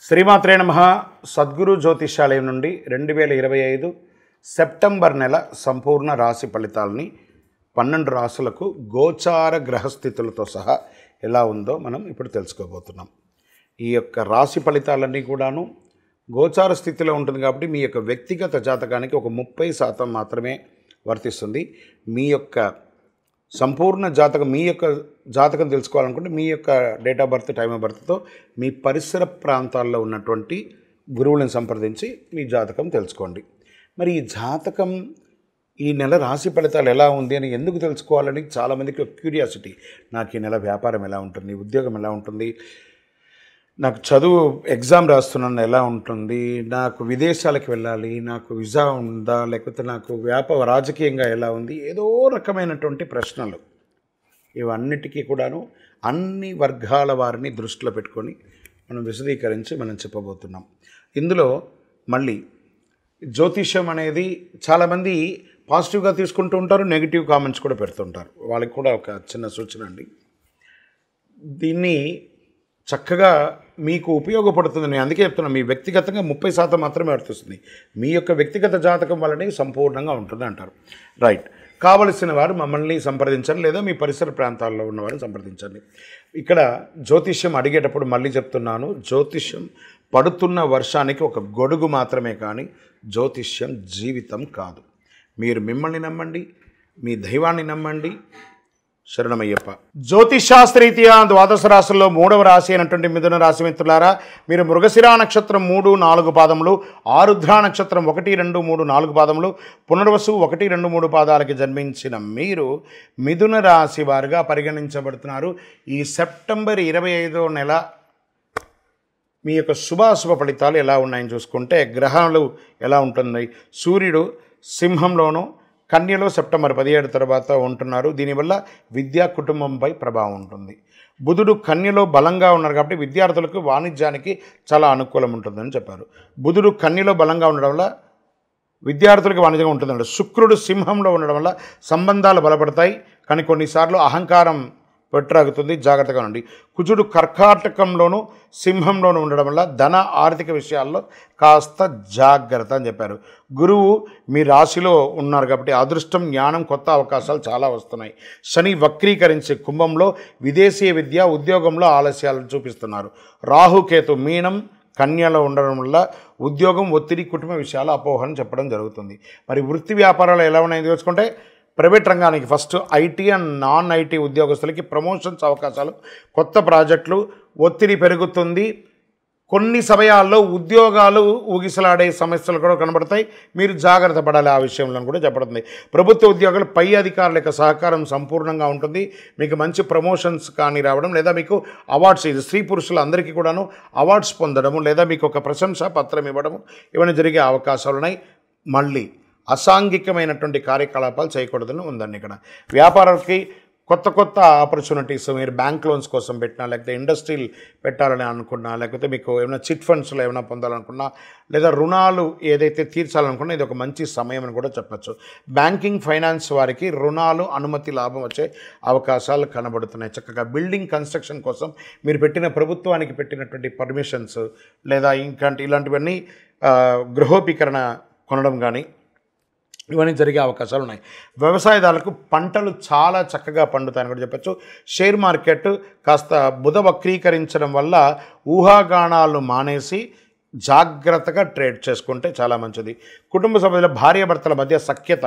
శ్రీమాత్రే నమః. సద్గురు జ్యోతిషాలయం నుండి 2025 సెప్టెంబర్ నెల సంపూర్ణ రాశి ఫలితాలని 12 రాశులకు గోచార గ్రహస్థితులతో సహా ఎలా ఉందో మనం ఇప్పుడు తెలుసుకోబోతున్నాం. ఈ యొక్క రాశి ఫలితాలన్నీ కూడాను గోచార స్థితిలో ఉంటుంది కాబట్టి మీ యొక్క వ్యక్తిగత జాతకానికి ఒక 30% మాత్రమే వర్తిస్తుంది. మీ యొక్క సంపూర్ణ జాతకం, మీ యొక్క జాతకం తెలుసుకోవాలనుకుంటే మీ యొక్క date of birth, time of బర్త్తో మీ పరిసర ప్రాంతాల్లో ఉన్నటువంటి గురువులను సంప్రదించి మీ జాతకం తెలుసుకోండి. మరి ఈ జాతకం ఈ నెల రాశి ఫలితాలు ఎలా ఉంది అని ఎందుకు తెలుసుకోవాలని చాలామందికి ఒక క్యూరియాసిటీ. నాకు ఈ నెల వ్యాపారం ఎలా ఉంటుంది, ఉద్యోగం ఎలా ఉంటుంది, నాకు చదువు ఎగ్జామ్ రాస్తున్నాను ఎలా ఉంటుంది, నాకు విదేశాలకు వెళ్ళాలి, నాకు వీసా ఉందా, లేకపోతే నాకు రాజకీయంగా ఎలా ఉంది, ఏదో రకమైనటువంటి ప్రశ్నలు. ఇవన్నిటికీ కూడాను అన్ని వర్గాల వారిని దృష్టిలో పెట్టుకొని మనం విశదీకరించి మనం చెప్పబోతున్నాం. ఇందులో మళ్ళీ జ్యోతిష్యం అనేది చాలామంది పాజిటివ్గా తీసుకుంటూ ఉంటారు, నెగిటివ్ కామెంట్స్ కూడా పెడుతుంటారు. వాళ్ళకి కూడా ఒక చిన్న సూచన అండి, దీన్ని చక్కగా మీకు ఉపయోగపడుతుంది. నేను అందుకే చెప్తున్నాను, మీ వ్యక్తిగతంగా 30% మాత్రమే వర్తిస్తుంది. మీ యొక్క వ్యక్తిగత జాతకం వల్లనే సంపూర్ణంగా ఉంటుంది అంటారు. రైట్. కావలసిన వారు మమ్మల్ని సంప్రదించండి, లేదా మీ పరిసర ప్రాంతాల్లో ఉన్నవారిని సంప్రదించండి. ఇక్కడ జ్యోతిష్యం అడిగేటప్పుడు మళ్ళీ చెప్తున్నాను, జ్యోతిష్యం పడుతున్న వర్షానికి ఒక గొడుగు మాత్రమే, కానీ జ్యోతిష్యం జీవితం కాదు. మీరు మిమ్మల్ని నమ్మండి, మీ దైవాన్ని నమ్మండి. శరణమయ్యప్ప. జ్యోతిషాస్త్రరీత్యా ద్వాదశ రాశుల్లో 3వ రాశి అయినటువంటి మిథున రాశి మిత్రులారా, మీరు మృగశిరా నక్షత్రం 3, 4 పాదములు, ఆరుద్ర నక్షత్రం 1, 2, 3, 4 పాదములు, పునర్వసు 1, 2, 3 పాదాలకి జన్మించిన మీరు మిథున రాశి వారుగా పరిగణించబడుతున్నారు. ఈ సెప్టెంబర్ 25వ నెల మీ యొక్క శుభాశుభ ఫలితాలు ఎలా ఉన్నాయని చూసుకుంటే, గ్రహాలు ఎలా ఉంటుంది. సూర్యుడు సింహంలోనూ కన్యలో సెప్టెంబర్ 17 తర్వాత ఉంటున్నారు. దీనివల్ల విద్యా కుటుంబంపై ప్రభావం ఉంటుంది. బుధుడు కన్యలో బలంగా ఉన్నారు కాబట్టి విద్యార్థులకు వాణిజ్యానికి చాలా అనుకూలం ఉంటుందని చెప్పారు. బుధుడు కన్యలో బలంగా ఉండడం వల్ల విద్యార్థులకు వాణిజ్యం ఉంటుందండి. శుక్రుడు సింహంలో ఉండడం వల్ల సంబంధాలు బలపడతాయి, కానీ కొన్నిసార్లు అహంకారం పెట్టరాగుతుంది, జాగ్రత్తగా ఉండండి. కుజుడు కర్కాటకంలోనూ సింహంలోనూ ఉండడం వల్ల ధన ఆర్థిక విషయాల్లో కాస్త జాగ్రత్త అని చెప్పారు. గురువు మీ రాశిలో ఉన్నారు కాబట్టి అదృష్టం, జ్ఞానం, కొత్త అవకాశాలు చాలా వస్తున్నాయి. శని వక్రీకరించి కుంభంలో విదేశీ విద్య, ఉద్యోగంలో ఆలస్యాలను చూపిస్తున్నారు. రాహుకేతు మీనం, కన్యలో ఉండడం వల్ల ఉద్యోగం, ఒత్తిడి, కుటుంబ విషయాలు అపోహని చెప్పడం జరుగుతుంది. మరి వృత్తి వ్యాపారాలు ఎలా ఉన్నాయని తెలుసుకుంటే, ప్రైవేట్ రంగానికి first IT and non IT ఉద్యోగస్తులకి ప్రమోషన్స్ అవకాశాలు, కొత్త ప్రాజెక్టులు, ఒత్తిడి పెరుగుతుంది. కొన్ని సమయాల్లో ఉద్యోగాలు ఊగిసలాడే సమస్యలు కూడా కనబడతాయి, మీరు జాగ్రత్త పడాలి ఆ విషయంలో కూడా చెప్పబడుతుంది. ప్రభుత్వ ఉద్యోగాలు పై అధికారుల యొక్క సహకారం సంపూర్ణంగా ఉంటుంది. మీకు మంచి ప్రమోషన్స్ కానీ రావడం, లేదా మీకు అవార్డ్స్, ఇది స్త్రీ పురుషులు అందరికీ కూడాను అవార్డ్స్ పొందడము, లేదా మీకు ఒక ప్రశంసా పత్రం ఇవ్వడము, ఇవన్నీ జరిగే అవకాశాలు ఉన్నాయి. మళ్ళీ అసాంఘికమైనటువంటి కార్యకలాపాలు చేయకూడదని ఉందండి. ఇక్కడ వ్యాపారాలకి కొత్త కొత్త ఆపర్చునిటీస్, మీరు బ్యాంక్ లోన్స్ కోసం పెట్టినా, లేకపోతే ఇండస్ట్రీలు పెట్టాలని అనుకున్నా, లేకపోతే మీకు ఏమైనా చిట్ ఫండ్స్లో ఏమైనా పొందాలనుకున్నా, లేదా రుణాలు ఏదైతే తీర్చాలనుకున్నా, ఇది ఒక మంచి సమయం అని కూడా చెప్పచ్చు. బ్యాంకింగ్, ఫైనాన్స్ వారికి రుణాలు, అనుమతి, లాభం వచ్చే అవకాశాలు కనబడుతున్నాయి. చక్కగా బిల్డింగ్ కన్స్ట్రక్షన్ కోసం మీరు పెట్టిన ప్రభుత్వానికి పెట్టినటువంటి పర్మిషన్స్, లేదా ఇలాంటివన్నీ గృహోపీకరణ కొనడం కానీ, ఇవన్నీ జరిగే అవకాశాలు ఉన్నాయి. వ్యవసాయదారులకు పంటలు చాలా చక్కగా పండుతాయని కూడా చెప్పచ్చు. షేర్ మార్కెట్ కాస్త బుధ వక్రీకరించడం వల్ల ఊహాగానాలు మానేసి జాగ్రత్తగా ట్రేడ్ చేసుకుంటే చాలా మంచిది. కుటుంబ సభ్యుల భార్యాభర్తల మధ్య సఖ్యత,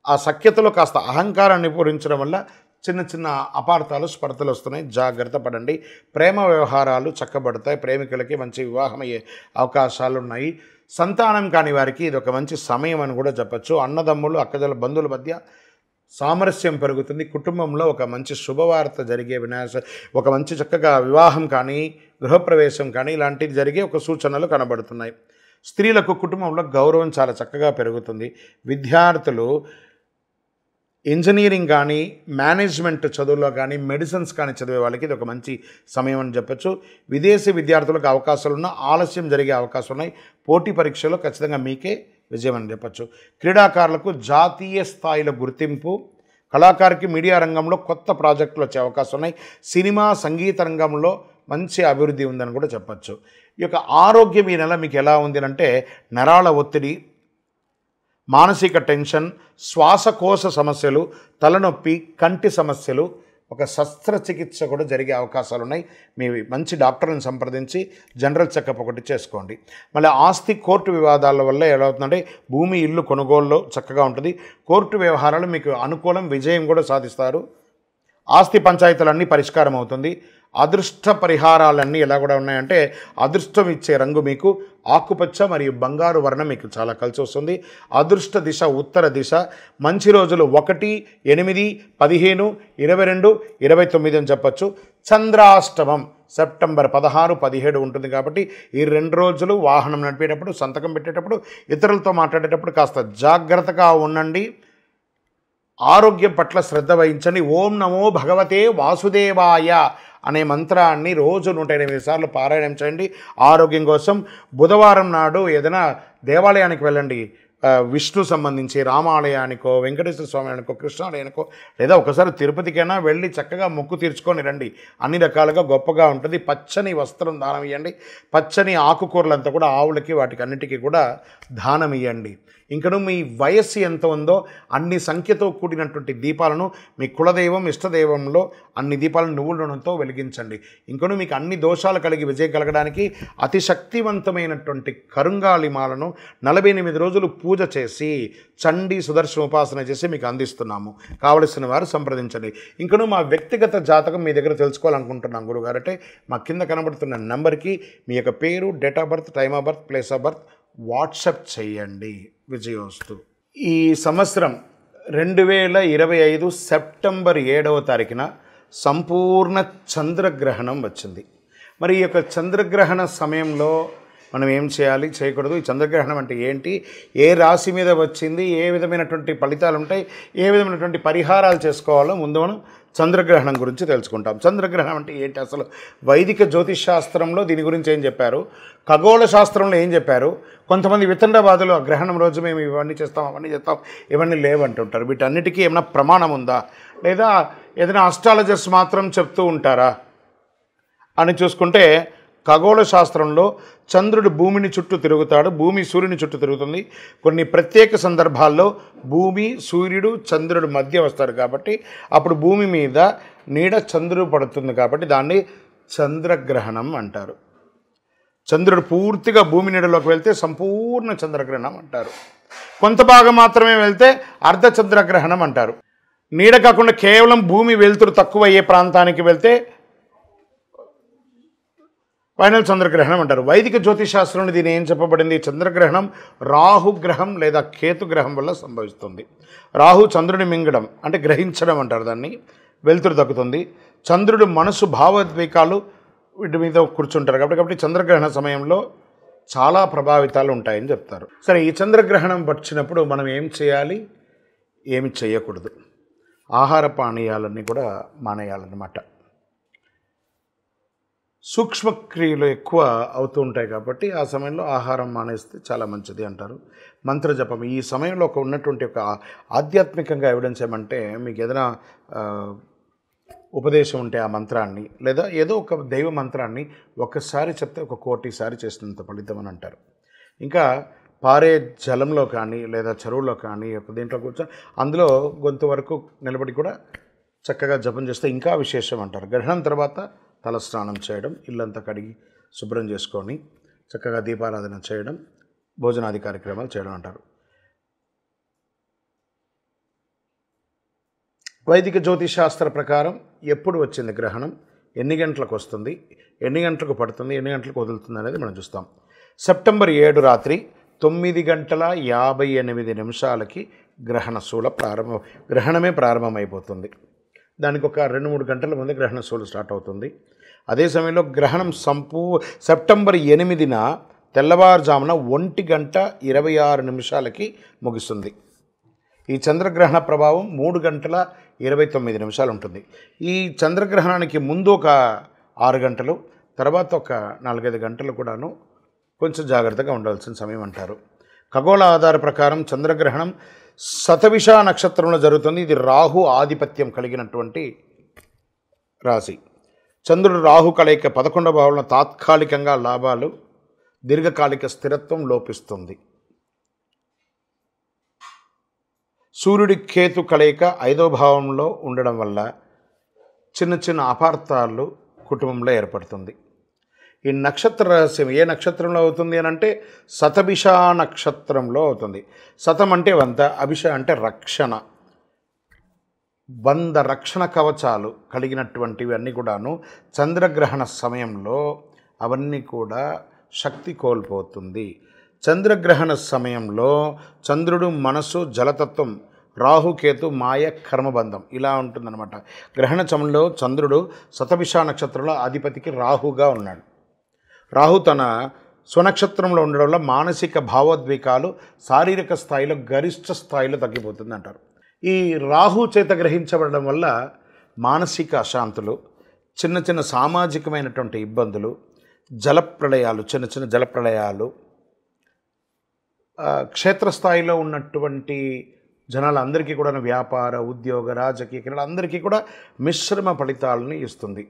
ఆ సఖ్యతలో కాస్త అహంకారాన్ని పూరించడం వల్ల చిన్న చిన్న అపార్థాలు, స్పర్ధలు వస్తున్నాయి, జాగ్రత్త పడండి. ప్రేమ వ్యవహారాలు చక్కబడతాయి, ప్రేమికులకి మంచి వివాహం అయ్యే అవకాశాలు ఉన్నాయి. సంతానం కాని వారికి ఇది ఒక మంచి సమయం అని కూడా చెప్పచ్చు. అన్నదమ్ములు, అక్కజల బంధువుల మధ్య సామరస్యం పెరుగుతుంది. కుటుంబంలో ఒక మంచి శుభవార్త జరిగే ఒక మంచి చక్కగా వివాహం కానీ, గృహప్రవేశం కానీ ఇలాంటివి జరిగే ఒక సూచనలు కనబడుతున్నాయి. స్త్రీలకు కుటుంబంలో గౌరవం చాలా చక్కగా పెరుగుతుంది. విద్యార్థులు ఇంజనీరింగ్ కానీ, మేనేజ్మెంట్ చదువుల్లో కానీ, మెడిసిన్స్ కానీ చదివే వాళ్ళకి ఇది ఒక మంచి సమయం అని చెప్పచ్చు. విదేశీ విద్యార్థులకు అవకాశాలు ఉన్న ఆలస్యం జరిగే అవకాశాలు ఉన్నాయి. పోటీ పరీక్షలో ఖచ్చితంగా మీకే విజయం అని చెప్పచ్చు. క్రీడాకారులకు జాతీయ స్థాయిలో గుర్తింపు, కళాకారుకి మీడియా రంగంలో కొత్త ప్రాజెక్టులు వచ్చే అవకాశం ఉన్నాయి. సినిమా, సంగీత రంగంలో మంచి అభివృద్ధి ఉందని కూడా చెప్పచ్చు. ఈ యొక్క ఆరోగ్యం ఈ నెల మీకు ఎలా ఉంది అంటే నరాల ఒత్తిడి, మానసిక టెన్షన్, శ్వాసకోశ సమస్యలు, తలనొప్పి, కంటి సమస్యలు, ఒక శస్త్రచికిత్స కూడా జరిగే అవకాశాలు ఉన్నాయి. మీ మంచి డాక్టర్ని సంప్రదించి జనరల్ చెకప్ ఒకటి చేసుకోండి. మళ్ళీ ఆస్తి కోర్టు వివాదాల వల్ల ఎలా అవుతుందంటే భూమి ఇల్లు కొనుగోలులో చక్కగా ఉంటుంది. కోర్టు వ్యవహారాలు మీకు అనుకూలం, విజయం కూడా సాధిస్తారు. ఆస్తి పంచాయతీలన్నీ పరిష్కారం అవుతుంది. అదృష్ట పరిహారాలన్నీ ఎలా కూడా ఉన్నాయంటే అదృష్టం ఇచ్చే రంగు మీకు ఆకుపచ్చ మరియు బంగారు వర్ణం మీకు చాలా కలిసి వస్తుంది. అదృష్ట దిశ ఉత్తర దిశ. మంచి రోజులు 1, 8, 15, 22, 29 అని చెప్పచ్చు. చంద్రాష్టమం సెప్టెంబర్ 16, 17 ఉంటుంది కాబట్టి ఈ 2 రోజులు వాహనం నడిపేటప్పుడు, సంతకం పెట్టేటప్పుడు, ఇతరులతో మాట్లాడేటప్పుడు కాస్త జాగ్రత్తగా ఉండండి. ఆరోగ్యం పట్ల శ్రద్ధ వహించండి. ఓం నమో భగవతే వాసుదేవాయ అనే మంత్రాన్ని రోజు 108 సార్లు పారాయణం చేయండి ఆరోగ్యం కోసం. బుధవారం నాడు ఏదైనా దేవాలయానికి వెళ్ళండి. విష్ణు సంబంధించి రామాలయానికో, వెంకటేశ్వర స్వామి ఆలయానికో, కృష్ణాలయానికో, లేదా ఒకసారి తిరుపతికైనా వెళ్ళి చక్కగా మొక్కు తీర్చుకొని రండి. అన్ని రకాలుగా గొప్పగా ఉంటుంది. పచ్చని వస్త్రం దానం ఇవ్వండి. పచ్చని ఆకుకూరలంతా కూడా ఆవులకి వాటికి అన్నిటికీ కూడా దానం ఇవ్వండి. ఇంకను మీ వయస్సు ఎంత ఉందో అన్ని సంఖ్యతో కూడినటువంటి దీపాలను మీ కులదైవం, ఇష్టదైవంలో అన్ని దీపాలను నువ్వుల నూనెతో వెలిగించండి. ఇంకను మీకు అన్ని దోషాలు కలిగి విజయం కలగడానికి అతి శక్తివంతమైనటువంటి కరుంగాళిమాలను 48 రోజులు పూజ చేసి చండీ సుదర్శన ఉపాసన చేసి మీకు అందిస్తున్నాము. కావలసిన వారు సంప్రదించండి. ఇంకను మా వ్యక్తిగత జాతకం మీ దగ్గర తెలుసుకోవాలనుకుంటున్నాం గురుగారు అంటే మా కింద కనబడుతున్న నెంబర్కి మీ యొక్క పేరు, date of birth, time of birth, place of birth WhatsApp చేయండి. విజయోస్తు. ఈ సంవత్సరం 2025 సెప్టెంబర్ 7వ తారీఖున సంపూర్ణ చంద్రగ్రహణం వచ్చింది. మరి ఈ యొక్క చంద్రగ్రహణ సమయంలో మనం ఏం చేయాలి, చేయకూడదు, ఈ చంద్రగ్రహణం అంటే ఏంటి, ఏ రాశి మీద వచ్చింది, ఏ విధమైనటువంటి ఫలితాలు ఉంటాయి, ఏ విధమైనటువంటి పరిహారాలు చేసుకోవాలో ముందు మనం చంద్రగ్రహణం గురించి తెలుసుకుంటాం. చంద్రగ్రహణం అంటే ఏంటి, అసలు వైదిక జ్యోతిష్ శాస్త్రంలో దీని గురించి ఏం చెప్పారు, ఖగోళ శాస్త్రంలో ఏం చెప్పారు. కొంతమంది వితండవాదులు ఆ గ్రహణం రోజు మేము ఇవన్నీ చేస్తాం, అవన్నీ చేస్తాం, ఇవన్నీ లేవంటుంటారు. వీటన్నిటికీ ఏమైనా ప్రమాణం ఉందా, లేదా ఏదైనా అస్ట్రాలజర్స్ మాత్రం చెప్తూ ఉంటారా అని చూసుకుంటే ఖగోళ శాస్త్రంలో చంద్రుడు భూమిని చుట్టూ తిరుగుతాడు, భూమి సూర్యుని చుట్టూ తిరుగుతుంది. కొన్ని ప్రత్యేక సందర్భాల్లో భూమి, సూర్యుడు, చంద్రుడు మధ్య వస్తారు కాబట్టి అప్పుడు భూమి మీద నీడ చంద్రుడు పడుతుంది కాబట్టి దాన్ని చంద్రగ్రహణం అంటారు. చంద్రుడు పూర్తిగా భూమి నీడలోకి వెళ్తే సంపూర్ణ చంద్రగ్రహణం అంటారు. కొంత భాగం మాత్రమే వెళ్తే అర్ధ చంద్రగ్రహణం అంటారు. నీడ కాకుండా కేవలం భూమి వెలుతురు తక్కువ అయ్యే ప్రాంతానికి వెళ్తే ఫైనల్ చంద్రగ్రహణం అంటారు. వైదిక జ్యోతిష్ శాస్త్రంలో దీని ఏం చెప్పబడింది, చంద్రగ్రహణం రాహుగ్రహం లేదా కేతుగ్రహం వల్ల సంభవిస్తుంది. రాహు చంద్రుని మింగడం అంటే గ్రహించడం అంటారు దాన్ని, వెలుతురు దక్కుతుంది. చంద్రుడు మనసు, భావోద్వేగాలు వీటి మీద కూర్చుంటారు కాబట్టి చంద్రగ్రహణ సమయంలో చాలా ప్రభావితాలు ఉంటాయని చెప్తారు. సరే, ఈ చంద్రగ్రహణం వచ్చినప్పుడు మనం ఏం చేయాలి, ఏమి చేయకూడదు, ఆహార పానీయాలన్నీ కూడా మానేయాలన్నమాట. సూక్ష్మక్రియలు ఎక్కువ అవుతూ ఉంటాయి కాబట్టి ఆ సమయంలో ఆహారం మానేస్తే చాలా మంచిది అంటారు. మంత్రజపం ఈ సమయంలో ఉన్నటువంటి ఒక ఆధ్యాత్మికంగా ఎవిడెన్స్ ఏమంటే మీకు ఏదైనా ఉపదేశం ఉంటే ఆ మంత్రాన్ని లేదా ఏదో ఒక దైవ మంత్రాన్ని ఒక్కసారి చెప్తే 1 కోటి సారి చేసినంత ఫలితం అని అంటారు. ఇంకా పారే జలంలో కానీ లేదా చెరువులో కానీ ఒక దీంట్లో కూర్చొని అందులో గొంతు వరకు నిలబడి కూడా చక్కగా జపం చేస్తే ఇంకా విశేషం అంటారు. గ్రహణం తర్వాత తల స్నానం చేయడం, ఇల్లంతా కడిగి శుభ్రం చేసుకొని చక్కగా దీపారాధన చేయడం, భోజనాది కార్యక్రమాలు చేయడం అంటారు. వైదిక జ్యోతిష్ శాస్త్ర ప్రకారం ఎప్పుడు వచ్చింది గ్రహణం, ఎన్ని గంటలకు వస్తుంది, ఎన్ని గంటలకు పడుతుంది, ఎన్ని గంటలకు వదులుతుంది అనేది మనం చూస్తాం. సెప్టెంబర్ 7 రాత్రి 9:58 గ్రహణ శూల గ్రహణమే ప్రారంభమైపోతుంది. దానికి ఒక 2-3 గంటల ముందే గ్రహణ శూల స్టార్ట్ అవుతుంది. అదే సమయంలో గ్రహణం సెప్టెంబర్ 8న తెల్లవారుజామున 1:26 ముగుస్తుంది. ఈ చంద్రగ్రహణ ప్రభావం 3:29 ఉంటుంది. ఈ చంద్రగ్రహణానికి ముందు ఒక 6 గంటలు, తర్వాత ఒక 4-5 గంటలు కూడాను కొంచెం జాగ్రత్తగా ఉండాల్సిన సమయం అంటారు. ఖగోళ ఆధార ప్రకారం చంద్రగ్రహణం శతభిష నక్షత్రంలో జరుగుతుంది. ఇది రాహు ఆధిపత్యం కలిగినటువంటి రాశి. చంద్రుడు రాహు కలయిక 11వ భావంలో తాత్కాలికంగా లాభాలు దీర్ఘకాలిక స్థిరత్వం లోపిస్తుంది. సూర్యుడి కేతు కలయిక 5వ భావంలో ఉండడం వల్ల చిన్న చిన్న అపార్థాలు కుటుంబంలో ఏర్పడుతుంది. ఈ నక్షత్ర రహస్యం ఏ నక్షత్రంలో అవుతుంది అని అంటే శతభిష నక్షత్రంలో అవుతుంది. శతం అంటే 100, అభిష అంటే రక్షణ. 100 రక్షణ కవచాలు కలిగినటువంటివి అన్నీ కూడాను చంద్రగ్రహణ సమయంలో అవన్నీ కూడా శక్తి కోల్పోతుంది. చంద్రగ్రహణ సమయంలో చంద్రుడు మనసు జలతత్వం, రాహుకేతు మాయ కర్మబంధం ఇలా ఉంటుందన్నమాట. గ్రహణ సమయంలో చంద్రుడు శతభిష నక్షత్రంలో అధిపతికి రాహుగా ఉన్నాడు. రాహు తన స్వనక్షత్రంలో ఉండడం వల్ల మానసిక భావోద్వేగాలు శారీరక స్థాయిలో గరిష్ట స్థాయిలో తగ్గిపోతుంది అంటారు. ఈ రాహు చేత గ్రహించబడడం వల్ల మానసిక అశాంతులు, చిన్న చిన్న సామాజికమైనటువంటి ఇబ్బందులు, జలప్రళయాలు, చిన్న చిన్న జలప్రళయాలు, క్షేత్రస్థాయిలో ఉన్నటువంటి జనాలందరికీ కూడా వ్యాపార, ఉద్యోగ, రాజకీయ క్రీడలందరికీ కూడా మిశ్రమ ఫలితాలను ఇస్తుంది.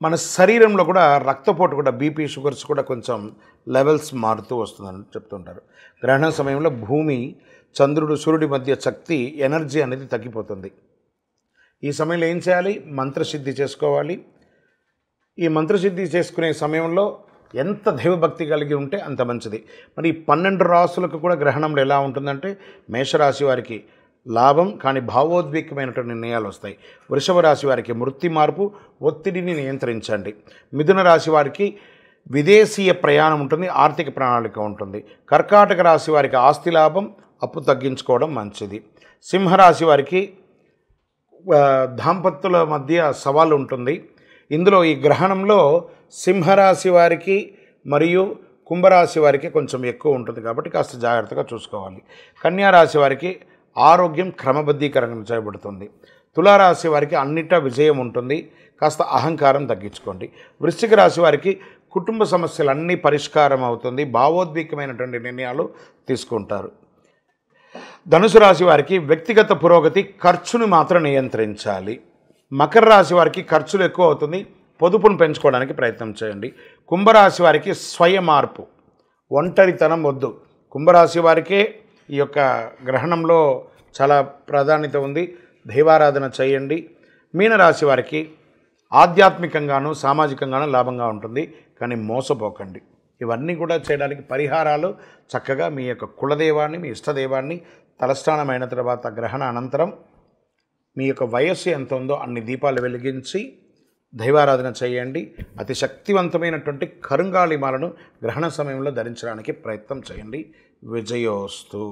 మన శరీరంలో కూడా రక్తపోటు కూడా బీపీ, షుగర్స్ కూడా కొంచెం లెవెల్స్ మారుతూ వస్తుందని చెప్తుంటారు. గ్రహణ సమయంలో భూమి, చంద్రుడు, సూర్యుడి మధ్య శక్తి, ఎనర్జీ అనేది తగ్గిపోతుంది. ఈ సమయంలో ఏం చేయాలి? మంత్రసిద్ధి చేసుకోవాలి. ఈ మంత్రసిద్ధి చేసుకునే సమయంలో ఎంత దైవభక్తి కలిగి ఉంటే అంత మంచిది. మరి 12 రాసులకు కూడా గ్రహణంలో ఎలా ఉంటుందంటే మేషరాశి వారికి లాభం కానీ భావోద్వేగమైనటువంటి నిర్ణయాలు వస్తాయి. వృషభ రాశి వారికి వృత్తి మార్పు, ఒత్తిడిని నియంత్రించండి. మిథున రాశి వారికి విదేశీయ ప్రయాణం ఉంటుంది, ఆర్థిక ప్రణాళిక ఉంటుంది. కర్కాటక రాశి వారికి ఆస్తి లాభం, అప్పు తగ్గించుకోవడం మంచిది. సింహరాశి వారికి దాంపత్యుల మధ్య సవాలు ఉంటుంది. ఇందులో ఈ గ్రహణంలో సింహరాశి వారికి మరియు కుంభరాశి వారికి కొంచెం ఎక్కువ ఉంటుంది కాబట్టి కాస్త జాగ్రత్తగా చూసుకోవాలి. కన్యారాశి వారికి ఆరోగ్యం క్రమబద్ధీకరణ చేయబడుతుంది. తులారాశి వారికి అన్నిటా విజయం ఉంటుంది, కాస్త అహంకారం తగ్గించుకోండి. వృశ్చిక రాశి వారికి కుటుంబ సమస్యలన్నీ పరిష్కారం అవుతుంది, భావోద్వేగమైనటువంటి నిర్ణయాలు తీసుకుంటారు. ధనుసు రాశి వారికి వ్యక్తిగత పురోగతి, ఖర్చును మాత్రం నియంత్రించాలి. మకర రాశి వారికి ఖర్చులు ఎక్కువ అవుతుంది, పొదుపును పెంచుకోవడానికి ప్రయత్నం చేయండి. కుంభరాశి వారికి స్వయ మార్పు, ఒంటరితనం వద్దు. కుంభరాశి వారికే ఈ యొక్క గ్రహణంలో చాలా ప్రాధాన్యత ఉంది, దైవారాధన చేయండి. మీనరాశి వారికి ఆధ్యాత్మికంగాను సామాజికంగాను లాభంగా ఉంటుంది, కానీ మోసపోకండి. ఇవన్నీ కూడా చేయడానికి పరిహారాలు చక్కగా మీ యొక్క కులదైవాన్ని, మీ ఇష్టదైవాన్ని తలస్నానమైన తర్వాత గ్రహణ అనంతరం మీ యొక్క వయస్సు ఎంత ఉందో అన్ని దీపాలు వెలిగించి దైవారాధన చేయండి. అతి శక్తివంతమైనటువంటి కరుంగాళిమాలను గ్రహణ సమయంలో ధరించడానికి ప్రయత్నం చేయండి. విజయోస్తు.